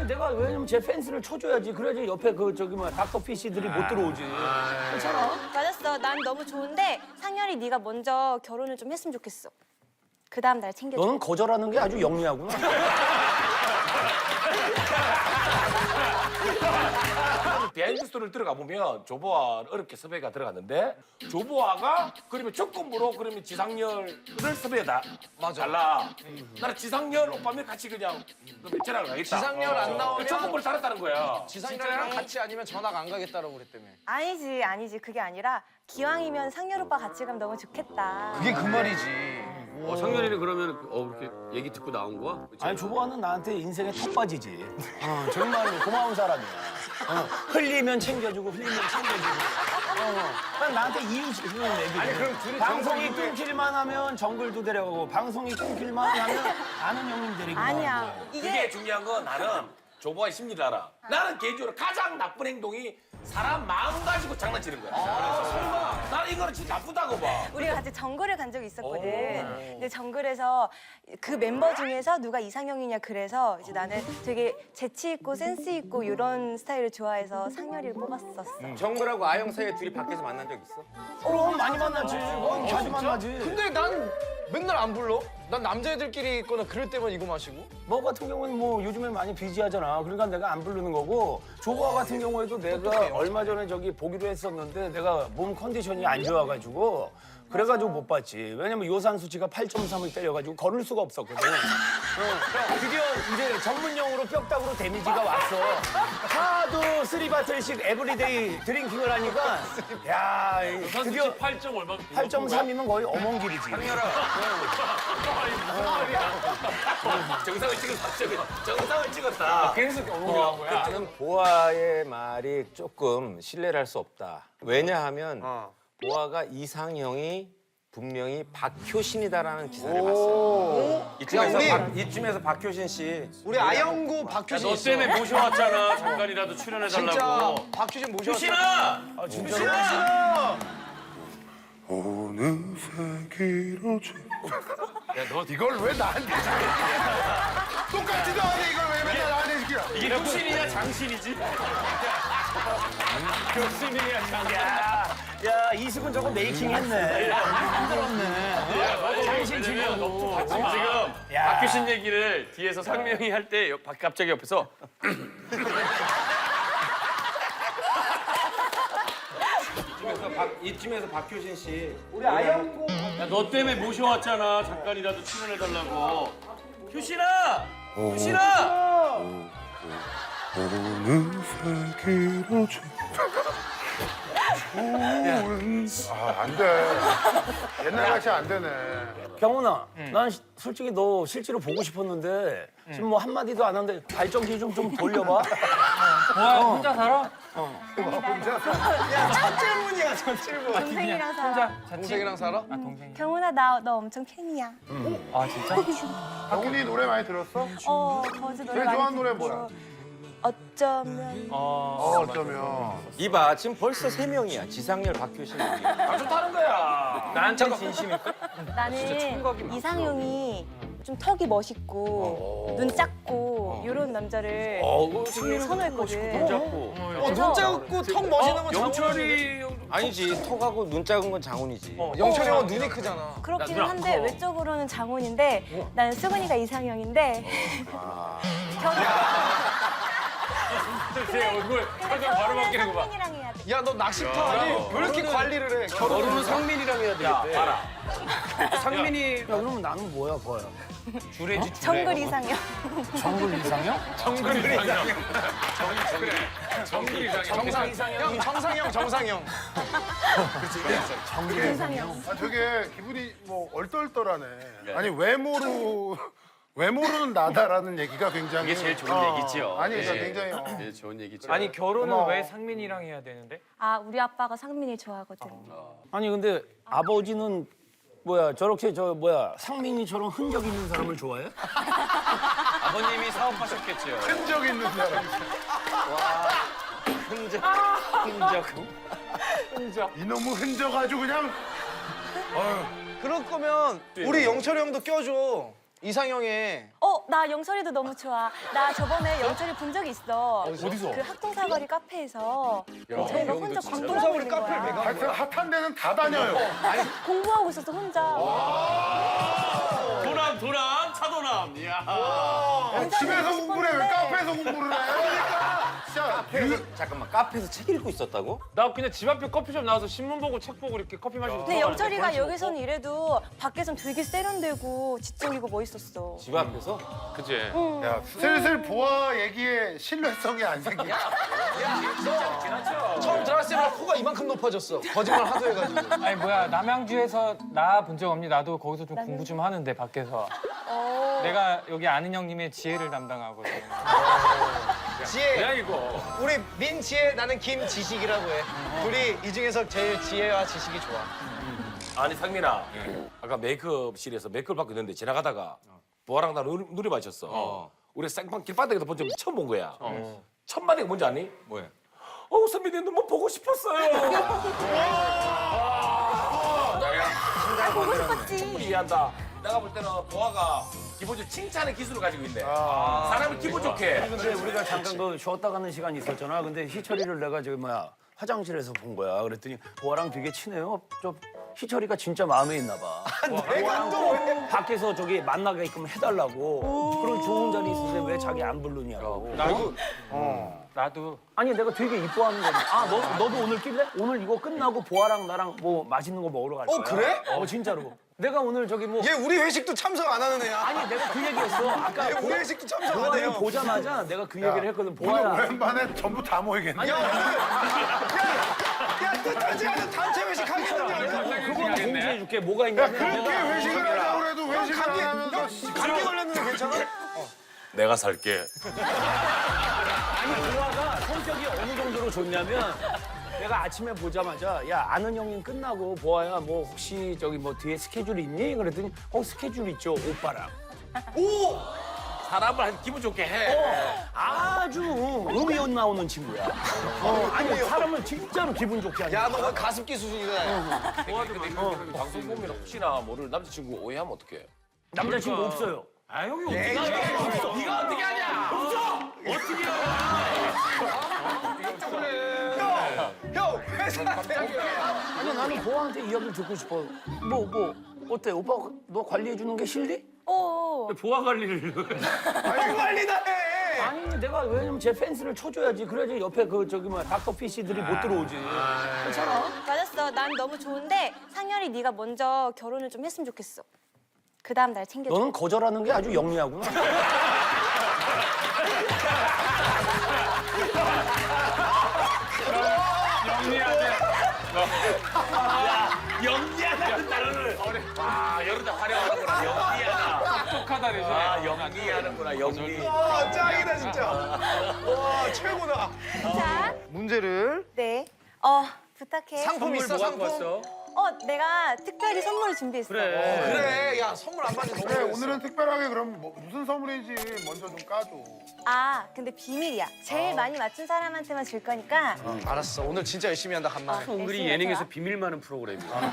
아니 내가 왜냐면 제 펜스를 쳐줘야지. 그래야지 옆에 그 저기 뭐야 닥터피쉬들이 못 들어오지. 괜찮아? 맞았어. 난 너무 좋은데 상렬이 네가 먼저 결혼을 좀 했으면 좋겠어. 그 다음 날 챙겨줘. 너는 거절하는 게 아주 영리하구나. 비하인드 스토리를 들어가 보면 조보아 어렵게 섭외가 들어갔는데 조보아가 그러면 조건부로 그러면 지상렬을 섭외다. 맞아. 달라. 나는 지상렬 오빠면 같이 그냥 전화를 가겠다. 지상렬 안 나오면 조건부를 달았다는 거야. 지상렬이랑 같이 아니면 전화가 안 가겠다라고 그랬다며. 아니지. 그게 아니라 기왕이면 상렬 오빠 같이 가면 너무 좋겠다. 그게 그 말이지. 상렬이는 그러면 그렇게 얘기 듣고 나온 거야? 아니 조보아는 나한테 인생의 턱받이지. 정말 고마운 사람이야. 흘리면 챙겨주고 흘리면 챙겨주고. 난 나한테 이웃이면 얘기해. 아니, 그럼 둘이 방송이 정글 끊길만 하면 정글도 데려가고 방송이 끊길만 하면 아는 형님 데리고 아니야. 가고. 그게 중요한 건 나는 조보아의 심리를 알아. 나는 개인적으로 가장 나쁜 행동이 사람 마음 가지고 장난치는 거야. 설마. 나는 이거는 진짜 나쁘다고 봐. 우리가 같이 정글을 간 적이 있었거든. 근데 정글에서 그 멤버 중에서 누가 이상형이냐 그래서 이제 나는 되게 재치 있고 센스 있고 이런 스타일을 좋아해서 상렬이를 뽑았었어. 정글하고 아영 사이에 둘이 밖에서 만난 적 있어? 그럼 많이 만나지. 자주 만나지. 근데 난 맨날 안 불러? 난 남자애들끼리 있거나 그럴 때만 이거 마시고. 너 같은 경우는 뭐 요즘에 많이 비지하잖아. 그러니까 내가 안 부르는 거고 조보아 같은 경우에도 내가 얼마 전에 저기 보기로 했었는데 내가 몸 컨디션이 안 좋아가지고 그래가지고 못 봤지. 왜냐면 요산 수치가 8.3을 때려가지고 걸을 수가 없었거든. 드디어 이제 전문용어로 뼈다구로 데미지가 왔어. 하도 3바틀씩 에브리데이 드링킹을 하니까 야 드디어 8점 얼마? 8.3이면 거의 어몽길이지. 정상을 찍었다. 정상을 찍었다. 그래서 어머니가 거야. 나는 보아의 말이 조금 신뢰를 할 수 없다. 왜냐하면 보아가 이상형이 분명히 박효신이다라는 기사를 봤어. 이쯤에서 박효신 씨. 우리 아영구 박효신 너 있어. 때문에 모셔왔잖아. 잠깐이라도 진짜 출연해달라고. 박효신 모셔왔어. 효신아! 진짜로? 어느새 길어져. 이걸 왜 나한테 똑같지도 않아 이걸 왜 맨날 나한테 시켜? 이게 효신이냐 장신이지? 효신이냐 장신. 야, 이승은 저거 메이킹 했네. 힘들었네. 장신 치려고. 지금 야. 박효신 얘기를 뒤에서 상명이 할 때 갑자기 옆에서 이쯤에서 박효신 씨. 야, 너 때문에 모셔왔잖아. 잠깐이라도 출연해달라고. 효신아! 효신아! 어느새 길어져. 안 돼. 옛날 같이 안 되네. 경훈아, 난 솔직히 너 실제로 보고 싶었는데 지금 뭐 한마디도 안 하는데 발전기 좀 돌려봐. 혼자 살아? 첫 질문이야, 첫 질문. 동생이랑 살아. 동생이랑 살아? 경훈아 너 엄청 팬이야. 아 진짜? 경훈이 노래 많이 들었어? 거즈 노래 제일 많이 좋아하는 노래 듣고. 뭐야? 어쩌면 어쩌면. 이봐, 지금 벌써 3명이야. 지상렬, 박효신. 다 좋다는 거야. 나한테 진심일까? 나는 이상형이 좀 턱이 멋있고 눈 작고 이런 남자를 되게 선호했거든. 눈 작고 턱 멋있는 건 영철이 아니지, 턱하고 눈 작은 건 장훈이지. 영철이 형은 눈이 크잖아. 그렇기는 한데 외적으로는 장훈인데 나는 수근이가 이상형인데 제 얼굴 표정 바로 바뀌는 거 봐. 상민이랑 해야 돼. 야, 너 낚시터 아니? 왜 이렇게 관리를 해? 너는 상민이랑 해야 되겠대. 봐라. 상민이 야, 그러면 나는 뭐야, 거야? 주례지 정글 이상형. 정글 이상형? 정글 이상형. 정글 이상형. 정상 이상형. 형, 정상형, 정상형. 정글 이상형. 아, 되게 기분이 뭐 얼떨떨하네. 아니 외모로는 나다라는 얘기가 굉장히. 이게 제일 좋은 얘기지요. 아니 그러니까 예. 굉장히. 네, 좋은 얘기죠. 아니 결혼은 고마워. 왜 상민이랑 해야 되는데? 아 우리 아빠가 상민이 좋아하거든. 아니 근데 아버지는 뭐야 저렇게 상민이처럼 흔적 있는 사람을 좋아해? 아버님이 사업하셨겠지요. 흔적 있는 사람. 흔적. 이놈의 흔적 아주 그냥. 그럴 거면 우리 영철이 형도 껴줘. 이상형의 나 영철이도 너무 좋아. 나 저번에 영철이 본 적이 있어. 어디서? 그 학동사거리 카페에서 영철이가 혼자 공부를 하고 있는 카페를 거야. 내가 하여튼 핫한 데는 다 다녀요. 공부하고 있었어 혼자. 도남, 차도남. 이야. 집에서 공부를 해. 왜 카페에서 공부를 해? 진짜. 잠깐만 카페에서 책 읽고 있었다고? 나 그냥 집 앞에 커피숍 나와서 신문 보고 책 보고 이렇게 커피 마시고. 근데 들어가는데 영철이가 브런치 여기서는 이래도 밖에선 되게 세련되고 지적이고 멋있었어. 집 앞에서? 먹고. 그치. 야, 슬슬 보아 얘기에 신뢰성이 안 생기냐? 처음 들어왔을 때마다 코가 이만큼 높아졌어. 거짓말 하도 해가지고. 아니 뭐야 남양주에서 나 본 적 없니? 나도 거기서 좀 공부 좀 하는데 밖에서. 내가 여기 아는 형님의 지혜를 담당하거든. 지혜, 뭐야 이거. 우리 민지혜, 나는 김지식이라고 해. 둘이 이 중에서 제일 지혜와 지식이 좋아. 아니 상민아, 아까 메이크업실에서 메이크업 받고 있는데 지나가다가 보아랑 나 눈이 맞췄어. 우리 생방 길바닥에서 본 적 처음 본 거야. 첫 마디가 뭔지 아니? 뭐야? 선배님 너무 보고 싶었어요. 아, 보고 싶었지. 충분히 이해한다. 내가 볼 때는 보아가 기본적으로 칭찬의 기술을 가지고 있네. 사람을 기분 좋게. 근데 우리가 잠깐 그 쉬었다 가는 시간이 있었잖아. 근데 희철이를 내가 저기 화장실에서 본 거야. 그랬더니 보아랑 되게 친해요. 희철이가 진짜 마음에 있나 봐. 내가 또 왜? 밖에서 저기 만나게끔 해달라고. 그런 좋은 자리 있는데 왜 자기 안 부르냐고. 나도 아니 내가 되게 이뻐하는 거지. 너도 오늘 낄래? 오늘 이거 끝나고 보아랑 나랑 뭐 맛있는 거 먹으러 갈 거야. 그래? 진짜로. 내가 오늘 저기 뭐 얘 우리 회식도 참석 안 하는 애야. 아니 내가 그 얘기했어. 아까 얘 우리 회식도 참석 안 보아를 해요. 보자마자 내가 그 얘기를 했거든. 오늘 보아야. 오랜만에 전부 다 모이겠네. 야, 뜻하지 않은 단체 회식 하겠는데. 그거는 공지해줄게. 뭐가 야, 있냐면 그렇게 회식을 하자고 그래도 회식을 안 하면서 감기 걸렸는데 괜찮아? 내가 살게. 아니 보아가 성격이 어느 정도로 좋냐면 내가 아침에 보자마자 야 아는 형님 끝나고 보아야 뭐 혹시 저기 뭐 뒤에 스케줄 있니? 그랬더니 스케줄 있죠 오빠랑. 사람을 아주 기분 좋게 해. 아주 음이온 나오는 친구야. 아니 사람을 진짜로 기분 좋게 하는. 야, 너 거의 가습기 수준이다. 방송 보면 혹시나 모를 남자친구 오해하면 어떡해? 남자친구 없어요. 아 형이 어떻게 하냐? 네가 어떻게 하냐? 없어. 어떻게 형, 회사한테. 아니 나는 보아한테 이야기를 듣고 싶어. 뭐 어때 오빠 너 관리해 주는 게 싫니? 보아 관리를. 관리다 해. 아니 내가 왜냐면 제 펜스를 쳐줘야지. 그래야지 옆에 그 저기 닥터피쉬들이 못 들어오지. 괜찮아? 맞았어. 난 너무 좋은데 상열이 네가 먼저 결혼을 좀 했으면 좋겠어. 그 다음 날 챙겨줘. 너는 거절하는 게 아주 영리하구나. 영리하다는 단어를. 여러분 활용하는구나. 영리하다. 똑똑하다 대신에. 영리하는구나. 영리. 와, 짱이다 진짜. 와, 최고다. 자, 문제를 네. 부탁해. 상품 있어, 뭐 갖고 상품. 왔어? 내가 특별히 선물을 준비했어. 그래, 야 선물 안 받는 거 그래, 너무 오늘은 특별하게 그럼 무슨 선물인지 먼저 좀 까줘. 근데 비밀이야. 제일 많이 맞춘 사람한테만 줄 거니까. 알았어. 오늘 진짜 열심히 한다 간만에. 은근히 예능에서 비밀 많은 프로그램이야.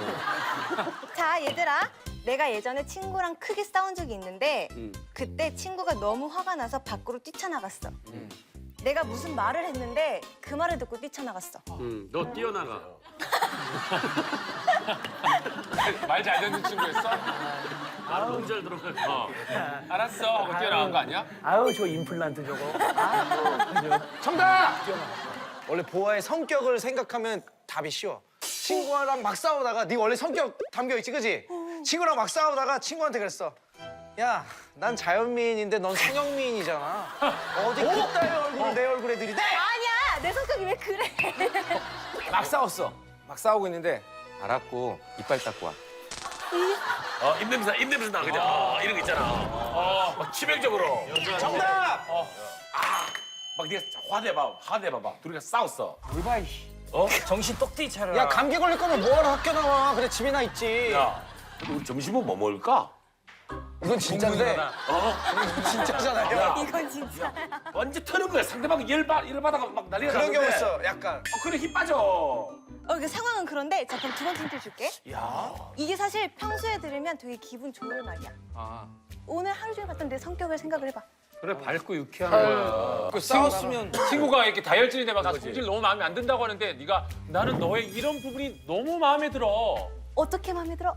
자, 얘들아. 내가 예전에 친구랑 크게 싸운 적이 있는데 그때 친구가 너무 화가 나서 밖으로 뛰쳐나갔어. 내가 무슨 말을 했는데 그 말을 듣고 뛰쳐나갔어. 너 뛰어나가. 말 잘 듣는 친구였어? 너무 잘 들어. 알았어 하고 뛰어나간 거 아니야? 아유 저 임플란트 저거. 정답! 원래 보아의 성격을 생각하면 답이 쉬워. 친구랑 막 싸우다가 네 원래 성격 담겨 있지, 그지? 친구랑 막 싸우다가 친구한테 그랬어. 야, 난 자연미인인데 넌 성형미인이잖아. 어디 그따위 얼굴을 내 얼굴에 들이대? 아니야, 내 성격이 왜 그래? 막 싸웠어. 막 싸우고 있는데 알았고 이빨 닦고 와. 입냄새 나 그냥. 이런 거 있잖아. 막 치명적으로. 정답! 막 네가 화내봐봐. 둘이가 싸웠어. 정신 똑띠 차려라. 야, 감기 걸릴 거면 뭐하러 학교 나와? 그래, 집이나 있지. 야, 근데 우리 점심은 뭐 먹을까? 이건 진짜인데. 이건 진짜잖아요. 이건 진짜. 완전 터는 거야. 상대방이 열받아가 막 난리가 그런 나는데. 경우 있어, 약간. 그래 힘 빠져. 그 상황은 그런데 자, 그럼 두 번째 힌트 줄게. 야, 이게 사실 평소에 들으면 되게 기분 좋을 말이야. 오늘 하루 종일 봤던 내 성격을 생각을 해봐. 그래 밝고 유쾌한 거야. 그 싸웠으면 친구가 이렇게 다혈질인데 막 나 성질 너무 마음에 안 든다고 하는데 네가 나는 너의 이런 부분이 너무 마음에 들어. 어떻게 마음에 들어?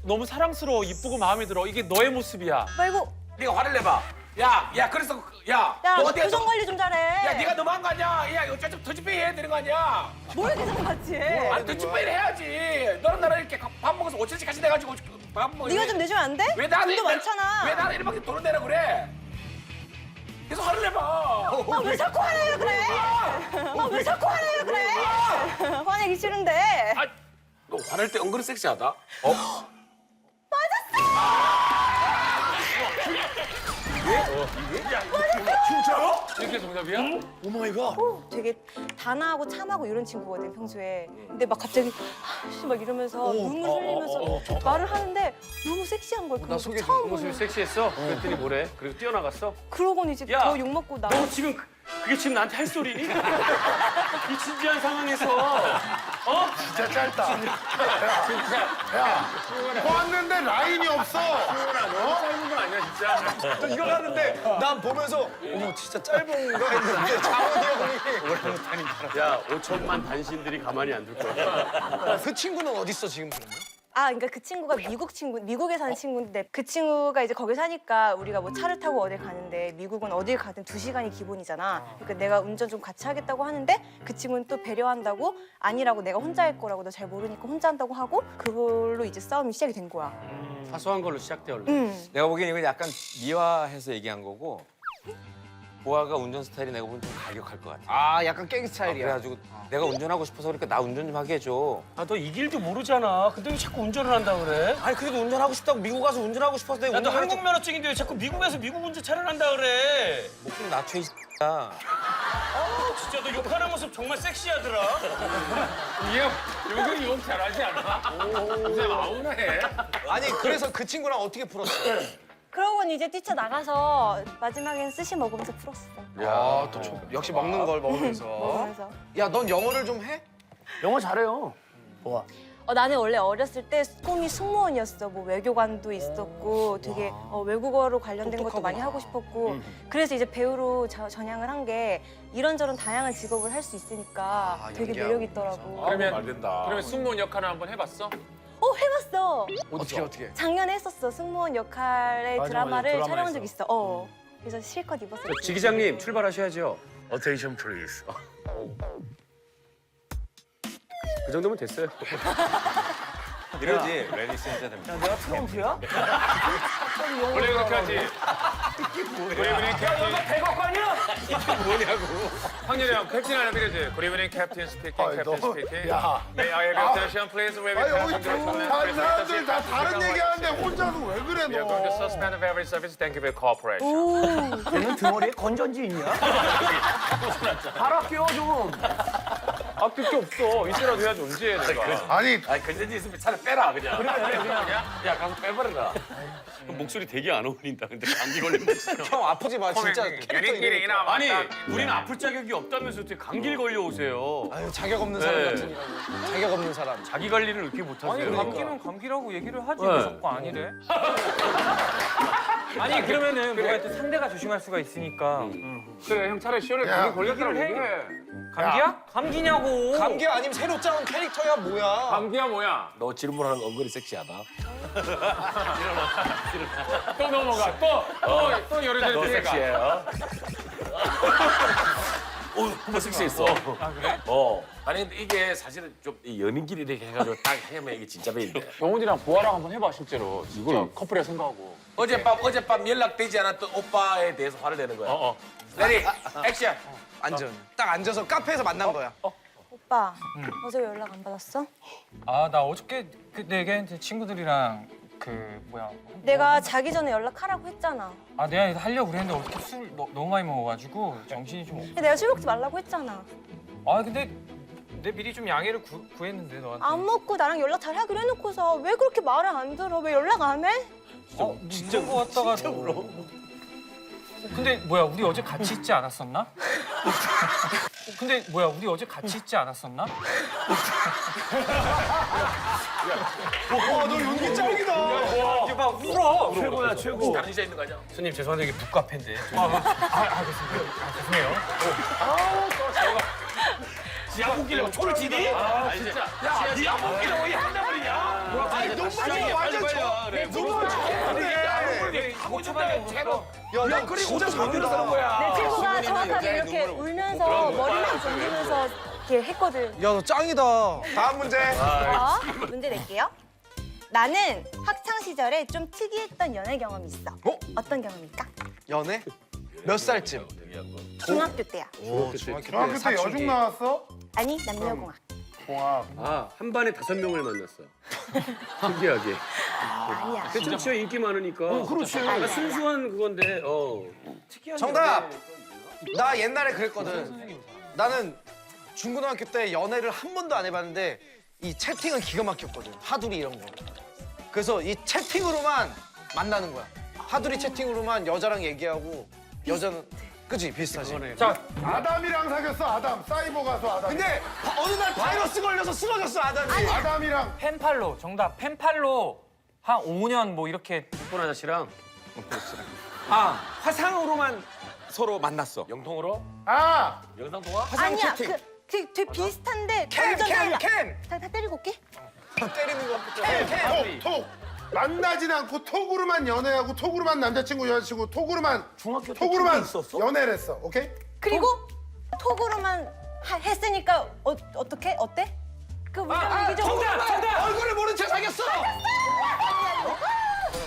너무 사랑스러워, 이쁘고 마음에 들어. 이게 너의 모습이야. 말고 네가 화를 내봐. 야, 그래서 야, 야, 너 너 어디야? 표정 관리 좀 잘해. 야, 네가 너무한 거 아니야? 야, 이거 좀 터치페이 해야 되는 거 아니야? 뭘 계속 같이 해? 아니, 터치페이를 해야지. 너랑 나랑 이렇게 밥 먹어서 5천원씩 같이 내가지고 밥 먹어. 네가 좀 내주면 안 돼? 왜 나는 돈도 많잖아. 왜 나는 이렇게 돈을 내라 그래? 계속 화를 내봐. 아, 왜 자꾸 화내려 그래? 아, 왜 자꾸 화내려 그래? 화내기 싫은데. 너 화낼 때 은근히 섹시하다. 이게 정답이야? 되게 단아하고 참하고 이런 친구거든 평소에. 근데 막 갑자기 씨, 막 이러면서 눈물 흘리면서 말을 하는데 너무 섹시한 거야. 그거 처음 모습이 보는. 섹시했어? 그랬더니 뭐래? 그리고 뛰어나갔어? 그러고는 이제 더 욕 먹고 나. 너 지금 그게 지금 나한테 할 소리니? 이 진지한 상황에서 진짜 짧다. 왔는데 라인이 없어. 짧은 거 아니야 진짜? 또 이걸 하는데 난 보면서 어머 진짜 짧은가 했는데 장원이 형이 야, 5천만 단신들이 가만히 안 둘 거야. 그 친구는 어디 있어 지금 그러면? 아, 그러니까 그 친구가 미국에 사는 친구인데 그 친구가 이제 거기 사니까 우리가 뭐 차를 타고 어딜 가는데 미국은 어딜 가든 2시간이 기본이잖아. 그러니까 내가 운전 좀 같이 하겠다고 하는데 그 친구는 또 배려한다고 아니라고 내가 혼자 할 거라고 너 잘 모르니까 혼자 한다고 하고 그걸로 이제 싸움이 시작이 된 거야. 사소한 걸로 시작돼 원래. 내가 보기엔 이건 약간 미화해서 얘기한 거고 보아가 운전 스타일이 내가 보기엔 좀 가격할 것 같아. 아 약간 깽 스타일이야. 그래가지고 내가 운전하고 싶어서 그러니까 나 운전 좀 하게 해줘. 아 너 이 길도 모르잖아. 근데 왜 자꾸 운전을 한다 그래? 아니 그래도 운전하고 싶다고 미국 가서 운전하고 싶어서 내가 야 너 운전하고 한국 면허증인데 왜 자꾸 미국에서 미국 운전차를 한다 그래? 목좀 낮춰 이 X야. 진짜 너 욕하는 모습 정말 섹시하더라. 욕은 욕 잘하지 않아? 요새 아우나해. 아니 그래서 그 친구랑 어떻게 풀었어? 그러고는 이제 뛰쳐나가서 마지막엔 스시 먹으면서 풀었어. 야또 역시 먹는 걸 먹으면서. 먹으면서. 야 넌 영어를 좀 해? 영어 잘해요. 보아. 나는 원래 어렸을 때 꿈이 승무원이었어. 뭐 외교관도 있었고 되게 외국어로 관련된 것도 많이 하고 싶었고 그래서 이제 배우로 전향을 한 게 이런저런 다양한 직업을 할 수 있으니까 되게 매력 있더라고. 그러면 말 된다. 그러면 승무원 역할을 한번 해봤어? 해봤어. 어떻게? 작년에 했었어. 승무원 역할의 맞아, 드라마를 드라마에서. 촬영한 적 있어. 그래서 실컷 입었어. 지 기장님 출발하셔야죠. Attention please. 그 정도면 됐어요. 이러지. 레디스 엔저 됩니다. 내가 트럼프야? 원래 그렇게 하지. 그리브닝 캡틴. 백악관이야? 황렬이 형 캡틴 하나 빌려줘. 그리브닝 캡틴 스피킹. 캡틴 스피킹. 야. May I have your attention please? We will 아니 have 여기 some 다른 사람들 다 다른 얘기하는데 혼자서 왜 그래 We are going to 너? suspend every service. Thank you for your cooperation. 걔는 등어리에 건전지 있냐? 바로 끼워 좀. 아낄 게 없어. 이때라도 해야지 언제 해 내가. 아니 아니, 근데 있으면 차라리 빼라, 그냥. 그래, 그냥. 야, 가서 빼버려라. 목소리 되게 안 어울린다. 근데 감기 걸린 목소리. 형 아프지 마 진짜 캐릭터 유리끼리 이러니까. 이나 아니, 우리는 아플 자격이 없다면서 어떻게 감기를 걸려 오세요? 아유 자격 없는 사람 네. 같으니라고. 자격 없는 사람. 자기 관리를 이렇게 못 하세요. 아니 감기는 감기라고 얘기를 하지 네. 왜 자꾸 아니래? 아니 그러면은 뭐가 또 상대가 조심할 수가 있으니까 그래 형 차라리 시원하게 야, 감기 걸렸다고 얘기를 해. 얘기해. 감기야? 감기냐고. 감기 아니면 새로 짜온 캐릭터야 뭐야? 감기야 뭐야? 너 질문하는 거 은근히 섹시하다. 또 넘어가. 또 여러 너 개 섹시해요. 한번 섹시했어. 아 그래? 아니, 근데 이게 사실은 좀 이 연인끼리 이렇게 해가지고 딱 하면 이게 진짜 배인데. 영훈이랑 보아랑 한번 해봐 실제로. 이걸 커플이라 생각하고. 어젯밤 연락되지 않았던 오빠에 대해서 화를 내는 거야. 레디, 액션. 딱 앉아서 카페에서 만난 거야. 오빠, 어제 왜 연락 안 받았어? 아 나 어저께 내게 친구들이랑 내가 자기 전에 연락하라고 했잖아. 아 내가 하려고 그랬는데 어저께 술 너무 많이 먹어가지고 정신이 좀 근데 내가 술 먹지 말라고 했잖아. 아 근데 내 미리 좀 양해를 구했는데 너한테. 안 먹고 나랑 연락 잘 하기로 해놓고서 왜 그렇게 말을 안 들어? 왜 연락 안 해? 진짜 거 같다가 진짜 울어. 근데 뭐야 우리 어제 같이 있지 않았었나? 근데 뭐야 우리 어제 같이 있지 않았었나? 너 연기 짱이다. 봐봐 울어. 최고야 최고. 다른 이자 있는 거 아니야? 손님 죄송한데 이게 북카페인데. 죄송해요. 야구끼리 초를 지니? 진짜. 야, 네 야구끼리 왜 한다버리냐? 아니 눈물이 완전 하고 싶다, 제로. 야 그래, 오자 반대로 사는 거야. 내 친구가 정확하게 이렇게 울면서 머리만 돌리면서 이렇게 했거든. 야 너 짱이다. 다음 문제. 문제 낼게요. 나는 학창 시절에 좀 특이했던 연애 경험이 있어. 어떤 경험일까? 연애? 몇 살쯤? 중학교 때야. 중학교 중학교 때 여중 나왔어? 아니 남녀공학. 공학. 아, 한 반에 5명을 만났어. 신기하게. 아니야. 괜찮죠? 인기 많으니까. 그렇지. 아, 순수한 그건데. 정답. 나 옛날에 그랬거든. 나는 중고등학교 때 연애를 한 번도 안 해봤는데 이 채팅은 기가 막혔거든. 하두리 이런 거. 그래서 이 채팅으로만 만나는 거야. 하두리 채팅으로만 여자랑 얘기하고 여자는 그치 비슷하지. 자, 아담이랑 사귀었어. 아담. 사이버 가수 아담. 근데 어느 날 바이러스 걸려서 쓰러졌어 아담이. 아담이랑 펜팔로 정답. 펜팔로 한 5년 뭐 이렇게 폰 아저씨랑. 아 화상으로만 서로 만났어. 영통으로? 아 영상 통화? 아니야. 되게 비슷한데 완전 달라. 캠. 다 때리고 올게. 때리는 거. 캠. 톡. 만나진 않고 톡으로만 연애하고 톡으로만 남자친구 여자친구 톡으로만 중학교 때 톡으로만 톡이 있었어? 연애를 했어. 오케이? 그리고 톡으로만 했으니까 어떻게? 어때? 그 우리가 얘기 좀. 정답. 얼굴을 모른 채 사귀었어.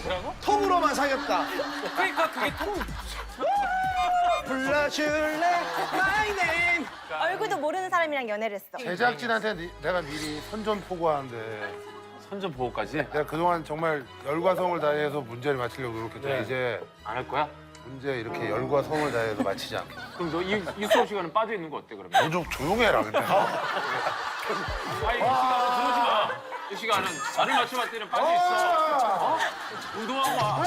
뭐라고? 톡으로만 사귀었다. 그러니까 그게 통. 불러줄래 my name. 얼굴도 모르는 사람이랑 연애를 했어. 제작진한테 내가 미리 선전포고하는데 선전 보호까지? 내가 그동안 정말 열과 성을 다해서 문제를 맞히려고 노력했더니 이제 안 할 거야? 문제 이렇게 열과 성을 다해서 맞히지 않게. 그럼 너 이 수업 시간은 빠져 있는 거 어때 그러면? 너 좀 조용해라 근데. 아니 이 시간은 들어오지 마. 이 시간은 나를 맞춰봤을 때는 빠져 있어. 운동하고 와.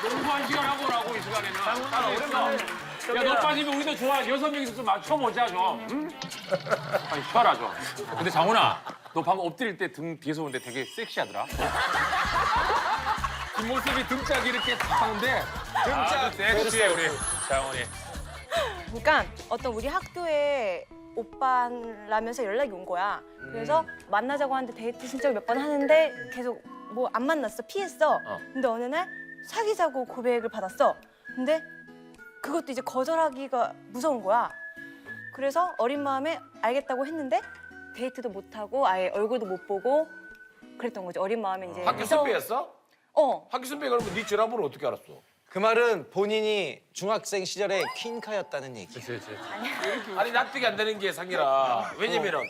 농구한 시간 하고 오라고 이 시간에는. 빠져 있어. 야, 너 빠지면 우리도 좋아. 6명이서 좀 맞춰보자 좀. 응? 아니 쉬어라 좀. 근데 장훈아, 너 방금 엎드릴 때 등 뒤에서 보는데 되게 섹시하더라. 뒷모습이 등짝이 이렇게 탁 하는데 등짝 섹시해 우리 장훈이. 그러니까 어떤 우리 학교에 오빠라면서 연락이 온 거야. 그래서 만나자고 하는데 데이트 신청을 몇 번 하는데 계속 뭐 안 만났어. 피했어. 근데 어느 날 사귀자고 고백을 받았어. 근데 그것도 이제 거절하기가 무서운 거야. 그래서 어린 마음에 알겠다고 했는데 데이트도 못 하고 아예 얼굴도 못 보고 그랬던 거지. 어린 마음에 이제 학교 선배였어? 학교 선배 그러면 네 전화번호 어떻게 알았어? 그 말은 본인이 중학생 시절에 퀸카였다는 얘기. 아니 납득이 안 되는 게 상이라. 왜냐면은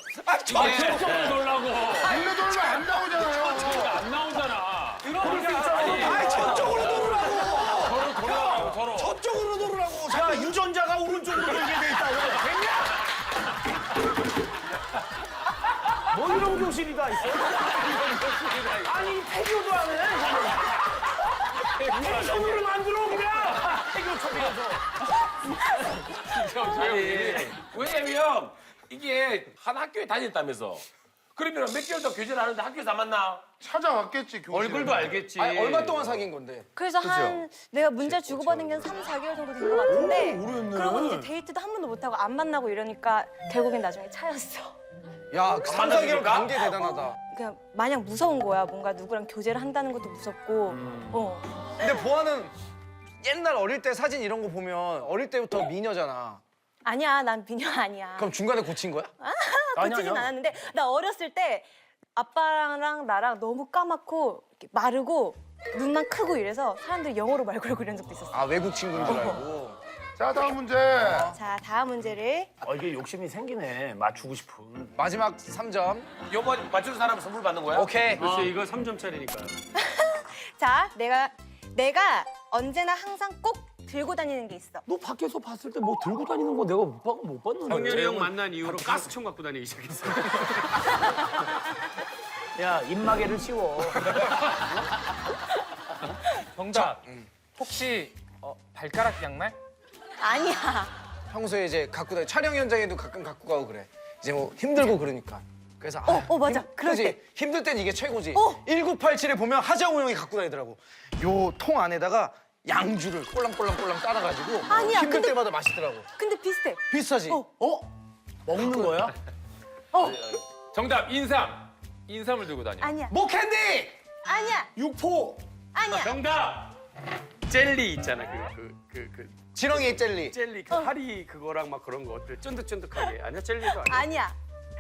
저쪽으로 놀라고. 일로 돌면 안 나오잖아요. 안 나오잖아. 아니 저쪽으로 돌으라고. 서로. 저쪽으로 돌으라고. 야 유전자가 오른쪽으로 돌게 돼 있다. 뭐 이런 교실이가 있어? 아니 태교도 안 해. 태교를 만들어 그냥. 태교 처리해서. 왜냐면 이게 한 학교에 다녔다면서. 그러면 몇 개월 더 교제를 하는데 학교에서 안 만나? 찾아왔겠지 교실. 얼굴도 알겠지. 아니 얼마 동안 사귄 건데? 그래서 한 내가 문자 주고받은 게 한 3, 4개월 정도 된 것 같은데 그러고 이제 데이트도 한 번도 못 하고 안 만나고 이러니까 결국엔 나중에 차였어. 야 3, 4개월 관계 대단하다. 그냥 마냥 무서운 거야. 뭔가 누구랑 교제를 한다는 것도 무섭고. 근데 보아는 옛날 어릴 때 사진 이런 거 보면 어릴 때부터 미녀잖아. 아니야, 난 미녀 아니야. 그럼 중간에 고친 거야? 고치진 않았는데 나 어렸을 때 아빠랑 나랑 너무 까맣고 이렇게 마르고 눈만 크고 이래서 사람들이 영어로 말 걸고 이런 적도 있었어. 아 외국 친구인 줄 알고. 자 다음 문제. 자, 다음 문제를 이게 욕심이 생기네. 맞추고 싶은. 마지막 3점. 요번 맞추는 사람 선물 받는 거야? 오케이. 글쎄 이거 3점짜리니까. 자, 내가 언제나 항상 꼭 들고 다니는 게 있어. 너 밖에서 봤을 때 뭐 들고 다니는 거 내가 못 봤는데. 성렬이 형 만난 이후로 가스총 갖고 다니기 시작했어. 야 입마개를 씌워. 정답. 혹시 발가락 양말? 아니야. 평소에 이제 갖고 다니 촬영 현장에도 가끔 갖고 가고 그래. 이제 뭐 힘들고 그러니까. 그래서 맞아. 그럴 그지? 때. 힘들 땐 이게 최고지. 1987에 보면 하정우 형이 갖고 다니더라고. 요 통 안에다가 양주를 꼴랑꼴랑꼴랑 따라가지고 아니야, 힘들 근데- 때마다 마시더라고. 근데 비슷해. 비슷하지? 먹는 거야? 정답 인삼. 인삼을 들고 다녀. 아니야. 뭐 캔디! 아니야. 육포. 아니야. 정답. 젤리 있잖아. 지렁이 젤리. 젤리 그 하리 그거랑 막 그런 것들 쫀득쫀득하게. 아니야 젤리도 아니야. 아니야.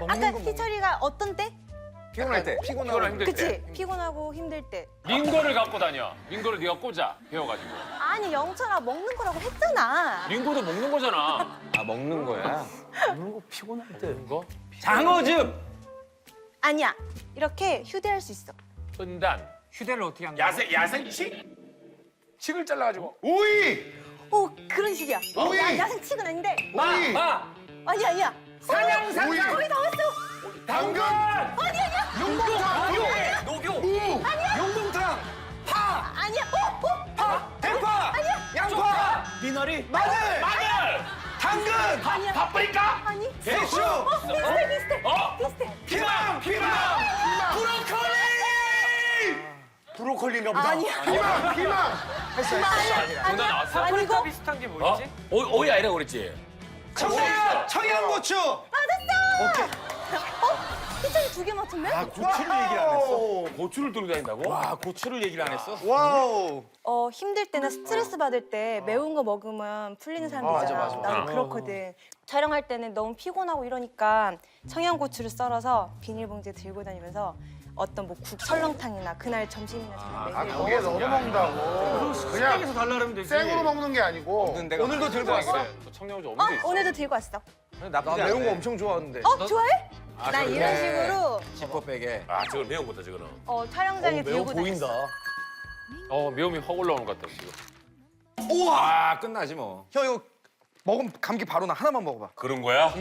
아까 희철이가 어떤 때? 피곤할 때. 피곤하고 힘들 때. 그치? 피곤하고 힘들 때. 링거를 갖고 다녀. 링거를 네가 꽂아. 배워가지고. 아니 영철아 먹는 거라고 했잖아. 링거도 먹는 거잖아. 아 먹는 거야? 피곤할 때. 거? 장어즙. 아니야. 이렇게 휴대할 수 있어. 은단. 휴대를 어떻게 한 거야? 야생식? 칙을 잘라가지고. 오이. 그런 식이야. 오이! 야생칙은 아닌데. 오이. 아니야. 오이. 거의 다 왔어. 당근. 아니야. 용봉탕. 녹요. 무. 용봉탕. 파. 아니야. 파. 대파. 양파. 미나리. 마늘. 당근. 아니야. 파프리카? 아니. 배추. 비슷해. 피망. 브로콜리인가 보다. 아니야. 피망. 정답 나왔어? 아니고. 비슷한 게 어? 뭐였지? 오이 아니라고 그랬지? 청양고추. 희철이 2개 맞췄네? 고추를 얘기를 안 했어. 고추를 들고 다닌다고? 와 고추를 얘기를 안 했어? 와우. 힘들 때나 스트레스 받을 때 매운 거 먹으면 풀리는 사람들 있잖아. 맞아. 나도 그렇거든. 촬영할 때는 너무 피곤하고 이러니까 청양고추를 썰어서 비닐봉지에 들고 다니면서 어떤 뭐 국 설렁탕이나 그날 점심이나 저녁 메뉴를 그게 너무 먹는다고. 그냥 달라 그러면 되지. 생으로 먹는 게 아니고. 먹는 데가 오늘도 들고 왔어. 또 청량고추 없는 데 있어. 오늘도 들고 왔어. 나 나쁘지 않네. 매운 거 엄청 좋아하는데. 좋아해? 아, 난 그래. 이런 식으로 지퍼백에. 아, 저걸 매운 거다, 저거는. 촬영장에 매워 들고 보인다. 다녔어. 매움이 확 올라오는 것 같다 지금. 아 끝나지 뭐. 형 이거 먹으면 감기 바로 나. 하나만 먹어봐. 그런 거야?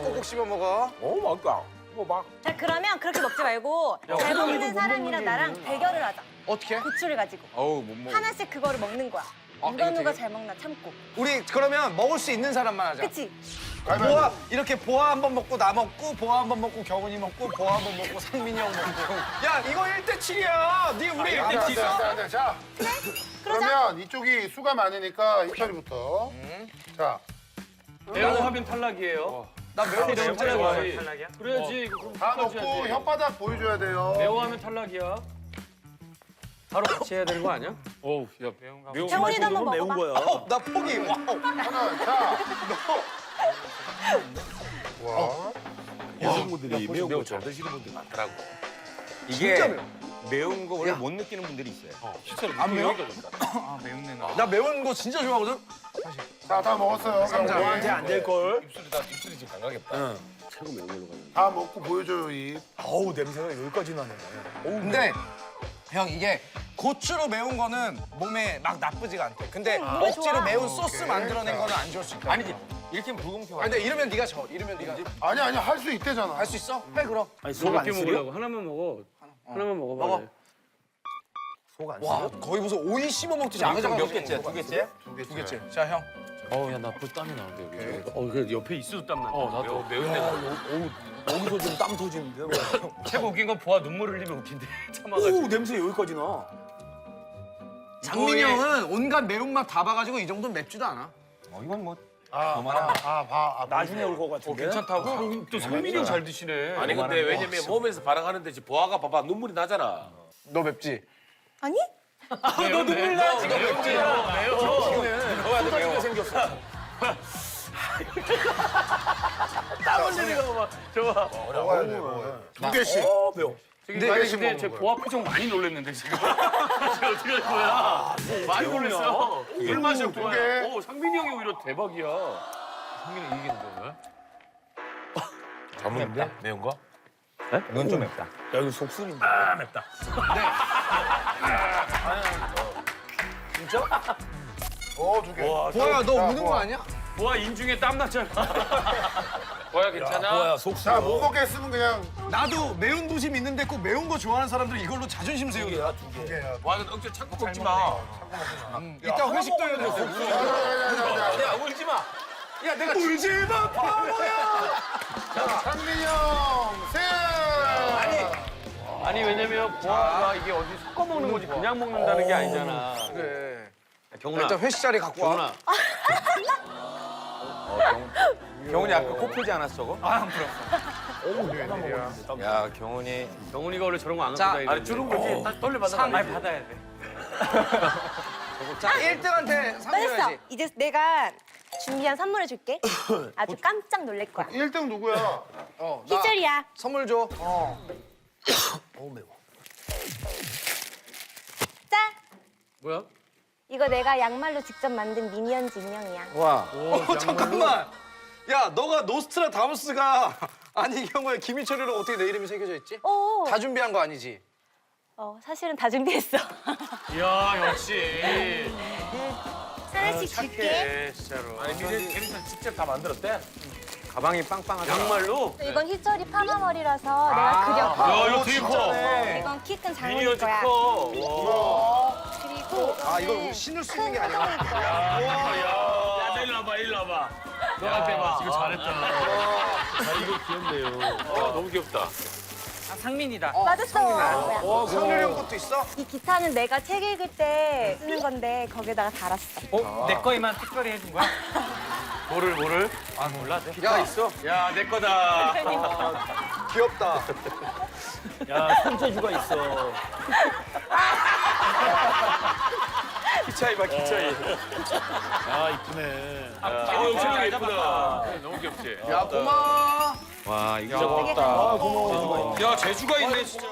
꼭꼭 씹어 먹어. 맛있다. 먹어봐. 자 그러면 그렇게 먹지 말고 잘 먹는 사람이랑 나랑 대결을 하자. 어떻게? 고추를 가지고 어우 못 먹어. 하나씩 그거를 먹는 거야. 누가 잘 먹나 참고. 우리 그러면 먹을 수 있는 사람만 하자. 그치? 보아 이렇게 보아 한 번 먹고 나 먹고 보아 한 번 먹고 경훈이 먹고 보아 한 번 먹고 상민이 형 먹고. 야 이거 1대7이야. 네 우리 안 돼, 안 돼, 안 돼. 자, 그러면 이쪽이 수가 많으니까 희철이부터. 자, 매운 하면 탈락이에요. 나 매운 거 진짜 좋아해. 탈락이야? 그래야지. 이거 그럼 다 끝까지 먹고 해야지. 혓바닥 보여줘야 돼요. 매워하면 탈락이야. 바로 같이 해야 되는 거 아니야? 어우, 야 매운 경훈이도 한번 매운 먹어봐. 거야. 나 포기. 와우. 하나, 자, 와. 여성분들이 매운 거 잘 드시는 분들 많더라고. 이게 매운 거 원래 못 느끼는 분들이 있어요. 안 매워? 나 매운 거 진짜 좋아하거든. 자, 다 먹었어요. 너한테 안 될 걸. 입술이 지금 감각했다. 최고 매운 걸로 가는. 다 먹고 보여줘요, 입. 아우 냄새가 여기까지 나네. 근데 형 이게 고추로 매운 거는 몸에 막 나쁘지가 않대. 근데 억지로 좋아. 매운 소스 만들어낸 거는 안 좋을 수 있다. 아니지 이렇게 하면 불공평하지. 근데 이러면 네가 져. 이러면 네가 아니, 할 수 있대잖아. 할 수 있어? 해 그럼. 아니 속안 몇개 쓰려? 먹으려고 하나만 먹어. 하나만 먹어봐. 먹어. 그래. 속안 와 쓰려? 거의 무슨 오이 씹어 먹듯이 몇 아그작아그작 개째? 먹어. 두 개째? 두 개째. 자 형. 어우, 야 나 벌써 땀이 나는데 여기. 그 옆에 있어도 땀 난다. 나도 매운 데가. 여기서 좀 땀 터지는데. 최고 웃긴 건 보아 눈물 흘리면 웃긴데 참아가지고. 오 냄새 여기까지 나. 장민이 형은 온갖 매운맛 다 봐가지고 이 정도는 맵지도 않아. 이건 뭐 나중에 올 것 같은데. 괜찮다고? 또 성민이 형 잘 드시네. 아니, 근데 왜냐면 몸에서 반응하는데 지금 보아가 봐봐 눈물이 나잖아. 너 맵지? 아니? 너 눈물 나 지금 매워. 속까지 생겼어. 땀 흘리는 거 봐. 저봐. 먹어야 돼, 먹어야 돼. 두 개씩. 매워. 근데 먹는 제 거야. 보아 표정 많이 놀랬는데 지금. 쟤 어떻게 할 거야? 많이 놀랬어. 술 마셔 개. 좋아요. 오 상민이 형이 오히려 대박이야. 상민이 이기는 거야? 잘 먹는데? 매운 거? 이건 좀 맵다. 야 이거 속쓰린다. 맵다. 두 개. 보아야 너 우는 거 아니야? 보아 인중에 땀 났잖아. 보아 괜찮아? 뭐야 자, 속쓰려. 못 먹겠으면 그냥 나도 매운 도심 있는데 꼭 매운 거 좋아하는 사람들 이걸로 자존심 세우게. 두 개야. 와, 이거 억지로 참고 먹지 마. 이따 회식도 해야 돼. 야, 야, 울지 마. 야 내가 울지마 바보야. 상민이 형 셋. 아니 왜냐면 보아가 이게 어디 섞어 먹는 거지 그냥 먹는다는 게 아니잖아. 그래. 경훈아. 일단 회식 자리 갖고 와. 경훈이 아까 코 풀지 않았어 저거? 아안 풀었어. 야 경훈이 경훈이가 원래 저런 거 안 자, 갖고 다니는데. 아니 주는 거지. 다시 돌려받아. 많이 받아야 돼. 자 1등한테 상 알았어. 줘야지. 이제 내가 준비한 선물을 줄게. 아주 깜짝 놀랄 거야. 1등 누구야? 나 희철이야. 선물 줘. 짜. 뭐야? 이거 내가 양말로 직접 만든 미니언즈 인형이야. 잠깐만. 야 너가 노스트라다무스가 아니 이 경우에 김희철이로 어떻게 내 이름이 새겨져 있지? 오. 다 준비한 거 아니지? 사실은 다 준비했어. 이야 역시. 하나씩 줄게. 진짜로. 아니 미래 캐릭터 직접 다 만들었대. 가방이 빵빵하다. 양말로? 이건 희철이 파마 머리라서 내가 그렸고. 야 이거 되게 커. 이건 키 큰 장훈이 미니어즈 거야. 커. 그리고 아 이걸 우리 신을 수 있는 게 아니야. 야 일로 와봐 일로 와봐. 너한테 봐. 이거 잘했다. 이거 귀엽네요. 너무 귀엽다. 아 상민이다. 맞았어. 뭐야. 상렬이 형 것도 있어? 이 기타는 내가 책 읽을 때 쓰는 건데 거기다가 달았어. 내 거에만 특별히 해준 거야? 뭐를? 아 몰라. 내. 야 있어. 야 내 거다. 귀엽다. 야 손재주가 있어. 기차이 봐 기차이. 아 이쁘네. 엄청 예쁘다. 너무 귀엽지. 야 고마워. 와 이거 되게 잘 아 고마워. 야 재주가 있네 진짜.